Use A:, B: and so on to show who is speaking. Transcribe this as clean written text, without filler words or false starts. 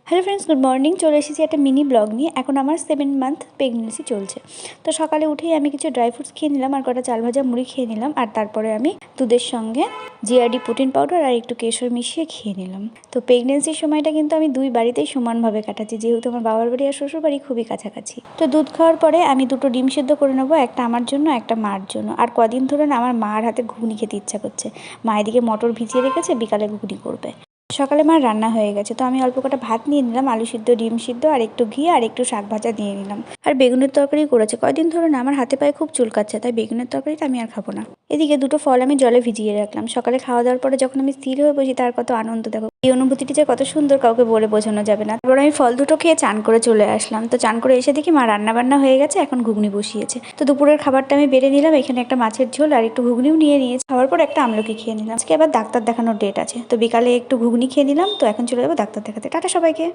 A: Hello friends, good morning. চলে এসেছি একটা মিনি ব্লগ নিয়ে। এখন আমার 7 মান্থ প্রেগনেন্সি চলছে। তো সকালে উঠেই আমি কিছু ড্রাই ফ্রুটস খেয়ে নিলাম আর কটা চাল ভাজা মুড়ি খেয়ে নিলাম। আর তারপরে আমি দুধের সঙ্গে জিআরডি প্রোটিন পাউডার আর একটু কেশর মিশিয়ে খেয়ে নিলাম। তো প্রেগনেন্সির সময়টা কিন্তু আমি দুই বাড়িতেই সমানভাবে কাটাচ্ছি, যেহেতু আমার বাবার বাড়ি আর শ্বশুর বাড়ি খুবই কাছাকাছি। তো দুধ খাওয়ার পরে আমি দুটো ডিম সেদ্ধ করে নেবো, একটা আমার জন্য একটা মার জন্য। আর কদিন ধরে না আমার মার হাতে ঘুগনি খেতে ইচ্ছা করছে। মা এদিকে মটর ভিজিয়ে রেখেছে, বিকালে ঘুগনি করবে। সকালে মার রান্না হয়ে গেছে, তো আমি অল্প কটা ভাত নিয়ে নিলাম, আলু সিদ্ধ, ডিম সিদ্ধ আর একটু ঘি আর একটু শাক ভাজা দিয়ে নিলাম। আর বেগুনের তরকারি করেছে। কয়দিন ধরে না আমার হাতে পায়ে খুব চুলকাচ্ছে, তাই বেগুনের তরকারিটা আমি আর খাবো না। এদিকে দুটো ফল আমি জলে ভিজিয়ে রাখলাম। সকালে খাওয়া দাওয়ার পরে যখন আমি স্থির হয়ে বসি, তার কত আনন্দ দেখো। এই অনুভূতিটি যে কত সুন্দর কাউকে বলে বোঝানো যাবে না। তারপর আমি ফল দুটো খেয়ে চান করে চলে আসলাম। তো চান করে এসে দেখি মা রান্না বান্না হয়ে গেছে, এখন ঘুগনি বসিয়েছে। তো দুপুরের খাবারটা আমি বেড়ে নিলাম। এখানে একটা মাছের ঝোল আর একটু ঘুগনিও নিয়ে নিয়েছি। খাওয়ার পর একটা আমলকি খেয়ে নিলাম। আজকে আবার ডাক্তার দেখানোর ডেট আছে, তো বিকালে একটু ঘুগনি খেয়ে নিলাম। তো এখন চলে যাবো ডাক্তার দেখাতে। টাটা সবাইকে।